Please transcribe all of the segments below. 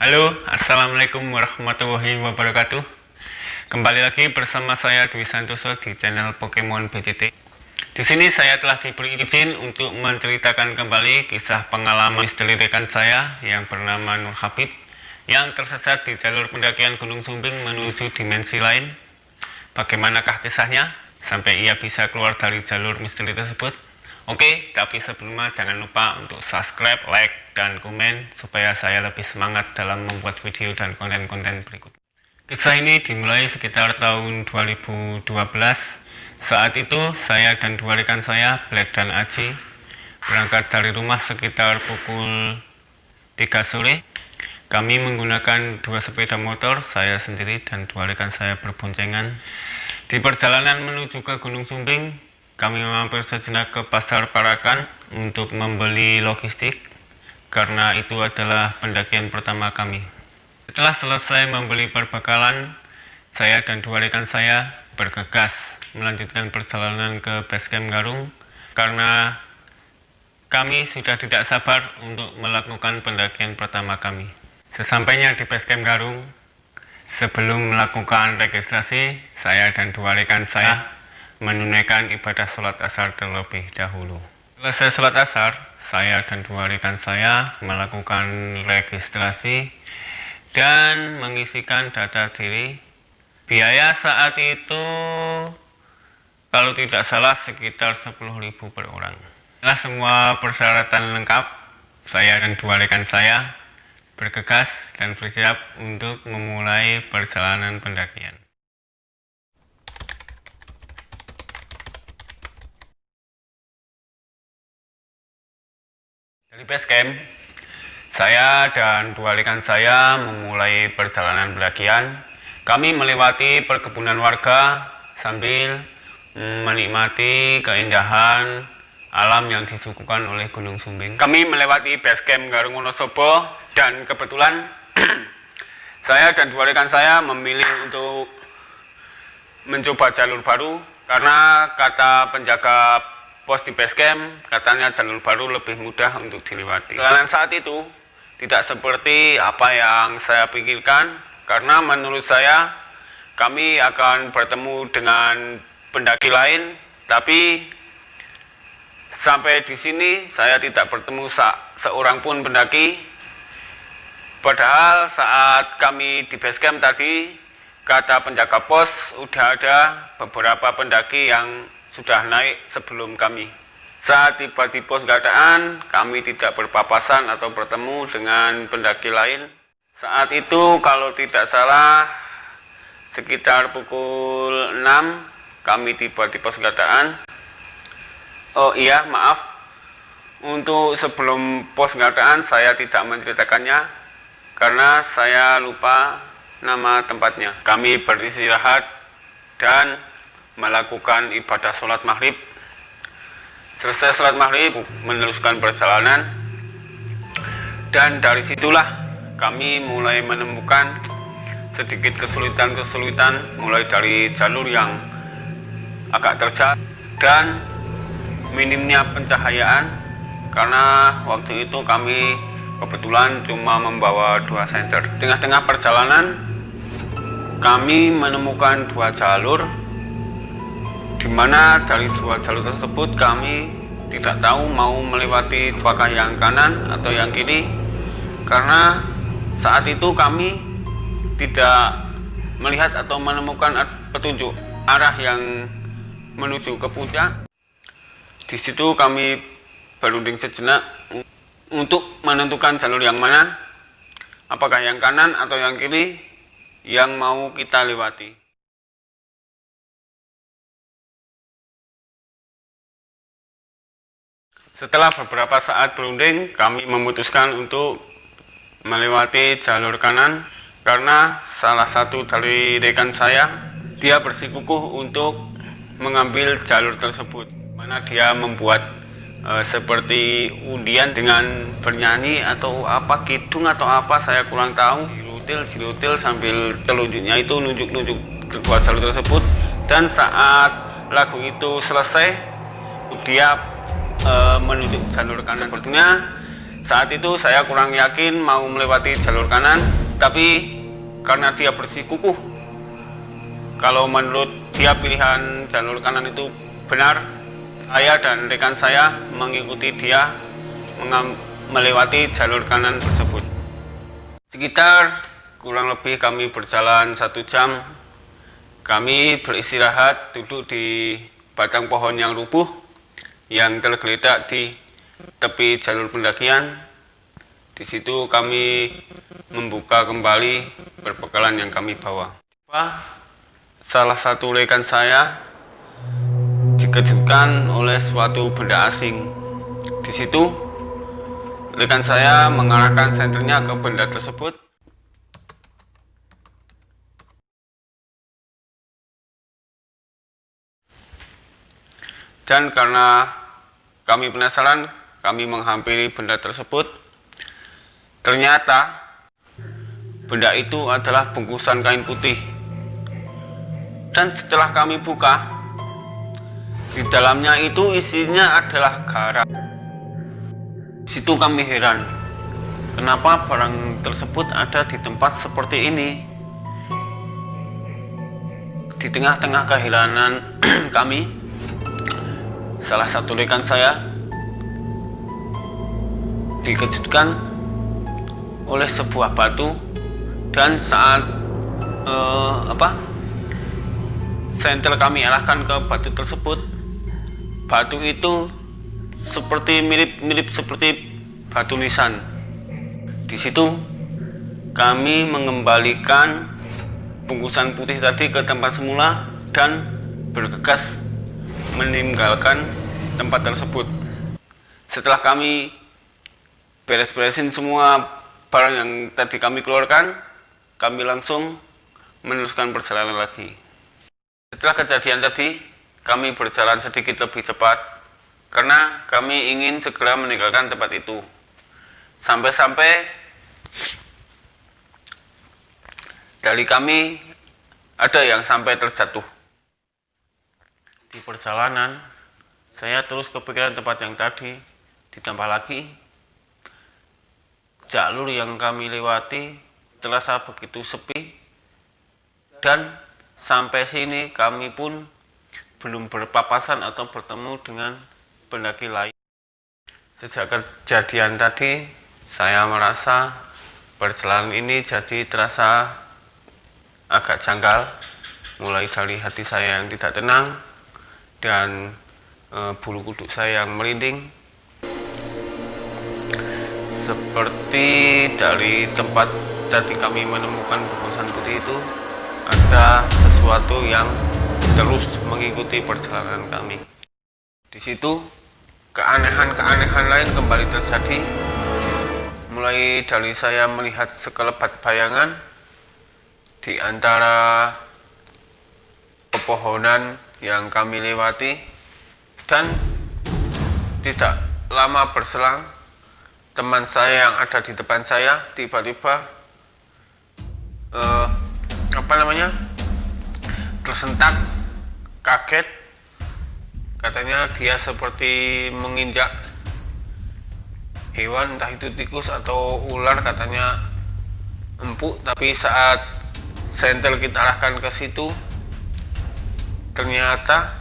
Halo, assalamualaikum warahmatullahi wabarakatuh. Kembali lagi bersama saya Dwi Santoso di channel Pokemon BCT. Di sini saya telah diberi izin untuk menceritakan kembali kisah pengalaman misteri rekan saya yang bernama Nur Habib yang tersesat di jalur pendakian Gunung Sumbing menuju dimensi lain. Bagaimanakah kisahnya sampai ia bisa keluar dari jalur misteri tersebut? Oke, tapi sebelumnya jangan lupa untuk subscribe, like, dan komen supaya saya lebih semangat dalam membuat video dan konten-konten berikut. Kisah ini dimulai sekitar tahun 2012. Saat itu saya dan dua rekan saya, Black dan Aji, berangkat dari rumah sekitar pukul 3 sore. Kami menggunakan dua sepeda motor, saya sendiri dan dua rekan saya berboncengan. Di perjalanan menuju ke Gunung Sumbing, kami mampir sejenak ke Pasar Parakan untuk membeli logistik, karena itu adalah pendakian pertama kami. Setelah selesai membeli perbekalan, saya dan dua rekan saya bergegas melanjutkan perjalanan ke Basecamp Garung, karena kami sudah tidak sabar untuk melakukan pendakian pertama kami. Sesampainya di Basecamp Garung, sebelum melakukan registrasi, saya dan dua rekan saya menunaikan ibadah sholat asar terlebih dahulu. Selesai sholat asar, saya dan dua rekan saya melakukan registrasi dan mengisikan data diri. Biaya saat itu kalau tidak salah sekitar 10.000 per orang. Setelah semua persyaratan lengkap, saya dan dua rekan saya bergegas dan bersiap untuk memulai perjalanan pendakian. Dari Basecamp, saya dan dua rekan saya memulai perjalanan pendakian. Kami melewati perkebunan warga sambil menikmati keindahan alam yang disuguhkan oleh Gunung Sumbing. Kami melewati Basecamp Garung Wonosobo dan kebetulan saya dan dua rekan saya memilih untuk mencoba jalur baru karena kata penjaga pos di Basecamp katanya jalur baru lebih mudah untuk dilewati. Perjalanan saat itu tidak seperti apa yang saya pikirkan, karena menurut saya kami akan bertemu dengan pendaki lain, tapi sampai di sini saya tidak bertemu seorang pun pendaki. Padahal saat kami di Basecamp tadi, kata penjaga pos sudah ada beberapa pendaki yang sudah naik sebelum kami. Saat tiba di pos gadaan, kami tidak berpapasan atau bertemu dengan pendaki lain. Saat itu kalau tidak salah sekitar pukul 6 kami tiba di pos gadaan. Oh iya, maaf, untuk sebelum pos gadaan saya tidak menceritakannya karena saya lupa nama tempatnya. Kami beristirahat dan melakukan ibadah sholat maghrib. Selesai sholat maghrib, meneruskan perjalanan, dan dari situlah kami mulai menemukan sedikit kesulitan-kesulitan, mulai dari jalur yang agak terjal dan minimnya pencahayaan, karena waktu itu kami kebetulan cuma membawa 2 senter. Tengah-tengah perjalanan kami menemukan 2 jalur, di mana dari 2 jalur tersebut kami tidak tahu mau melewati apakah yang kanan atau yang kiri, karena saat itu kami tidak melihat atau menemukan petunjuk arah yang menuju ke puncak. Di situ kami berunding sejenak untuk menentukan jalur yang mana, apakah yang kanan atau yang kiri yang mau kita lewati. Setelah beberapa saat berunding, kami memutuskan untuk melewati jalur kanan karena salah satu dari rekan saya, dia bersikukuh untuk mengambil jalur tersebut, mana dia membuat seperti undian dengan bernyanyi atau apa, kidung atau apa, saya kurang tahu, jirutil sambil telunjuknya itu nunjuk-nunjuk kedua jalur tersebut. Dan saat lagu itu selesai, dia menunjuk jalur kanan. Sepertinya Saat itu saya kurang yakin mau melewati jalur kanan, tapi karena dia bersikukuh kalau menurut dia pilihan jalur kanan itu benar, saya dan rekan saya mengikuti dia melewati jalur kanan tersebut. Sekitar kurang lebih kami berjalan 1 jam. Kami beristirahat duduk di batang pohon yang rubuh yang tergeletak di tepi jalur pendakian. Di situ kami membuka kembali perbekalan yang kami bawa. Salah satu rekan saya dikejutkan oleh suatu benda asing. Di situ rekan saya mengarahkan senternya ke benda tersebut. Dan karena kami penasaran, kami menghampiri benda tersebut. Ternyata benda itu adalah bungkusan kain putih. Dan setelah kami buka, di dalamnya itu isinya adalah garam. Di situ kami heran, kenapa barang tersebut ada di tempat seperti ini. Di tengah-tengah keheranan kami, salah satu rekan saya dikejutkan oleh sebuah batu, dan saat senter kami arahkan ke batu tersebut, batu itu seperti mirip seperti batu nisan. Di situ kami mengembalikan bungkusan putih tadi ke tempat semula dan bergegas meninggalkan tempat tersebut. Setelah kami beres-beresin semua barang yang tadi kami keluarkan, kami langsung meneruskan perjalanan lagi. Setelah kejadian tadi, kami berjalan sedikit lebih cepat karena kami ingin segera meninggalkan tempat itu. Sampai-sampai dari kami ada yang sampai terjatuh. Di perjalanan, saya terus kepikiran tempat yang tadi, ditambah lagi jalur yang kami lewati terasa begitu sepi, dan sampai sini kami pun belum berpapasan atau bertemu dengan pendaki lain. Sejak kejadian tadi, saya merasa perjalanan ini jadi terasa agak janggal, mulai dari hati saya yang tidak tenang dan bulu kuduk saya yang merinding. Seperti dari tempat tadi kami menemukan bungkusan putih itu, ada sesuatu yang terus mengikuti perjalanan kami. Di situ keanehan-keanehan lain kembali terjadi, mulai dari saya melihat sekelebat bayangan di antara pepohonan yang kami lewati, dan tidak lama berselang teman saya yang ada di depan saya tiba-tiba tersentak, kaget. Katanya dia seperti menginjak hewan, entah itu tikus atau ular, katanya empuk. Tapi saat senter kita arahkan ke situ, ternyata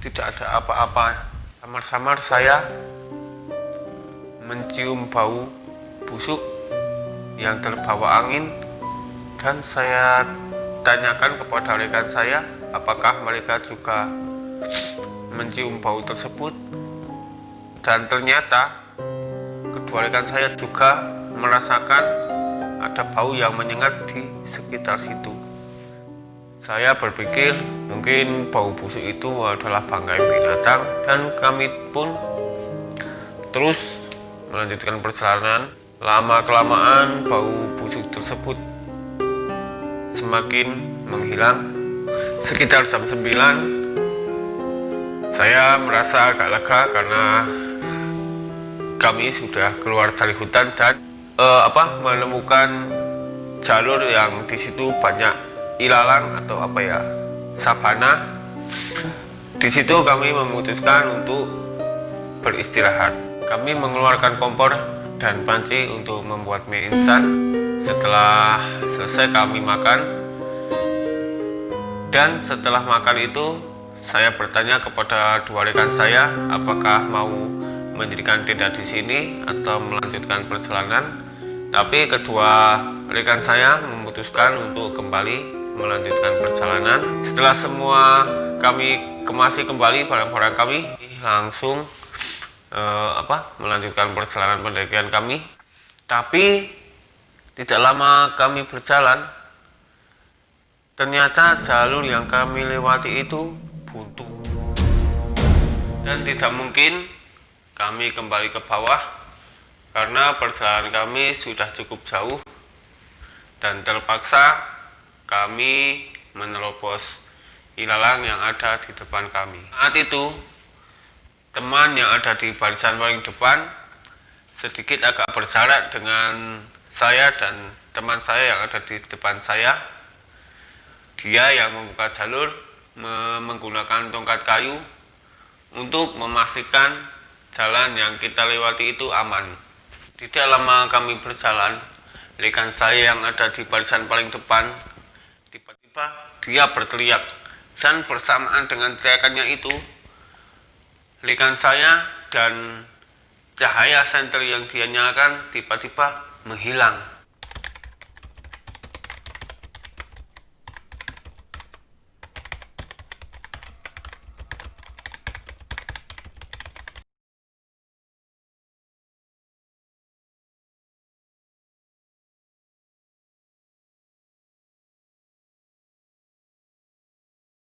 tidak ada apa-apa. Samar-samar saya mencium bau busuk yang terbawa angin, dan saya tanyakan kepada rekan saya apakah mereka juga mencium bau tersebut, dan ternyata kedua rekan saya juga merasakan ada bau yang menyengat di sekitar situ. Saya berpikir mungkin bau busuk itu adalah bangkai binatang, dan kami pun terus melanjutkan perjalanan. Lama-kelamaan bau busuk tersebut semakin menghilang. Sekitar jam 9 saya merasa agak lega karena kami sudah keluar dari hutan dan menemukan jalur yang di situ banyak ilalang atau sabana. Di situ kami memutuskan untuk beristirahat. Kami mengeluarkan kompor dan panci untuk membuat mie instan. Setelah selesai kami makan, dan setelah makan itu saya bertanya kepada dua rekan saya apakah mau mendirikan tenda di sini atau melanjutkan perjalanan. Tapi kedua rekan saya memutuskan untuk kembali melanjutkan perjalanan. Setelah semua kami kemasi kembali barang-barang kami, langsung melanjutkan perjalanan pendakian kami. Tapi tidak lama kami berjalan, ternyata jalur yang kami lewati itu buntu dan tidak mungkin kami kembali ke bawah karena perjalanan kami sudah cukup jauh dan terpaksa kami menerobos ilalang yang ada di depan kami. Saat itu teman yang ada di barisan paling depan sedikit agak berjarak dengan saya dan teman saya yang ada di depan saya. Dia yang membuka jalur menggunakan tongkat kayu untuk memastikan jalan yang kita lewati itu aman. Tidak lama kami berjalan, rekan saya yang ada di barisan paling depan tiba-tiba dia berteriak, dan bersamaan dengan teriakannya itu rekan saya dan cahaya senter yang dia nyalakan tiba-tiba menghilang.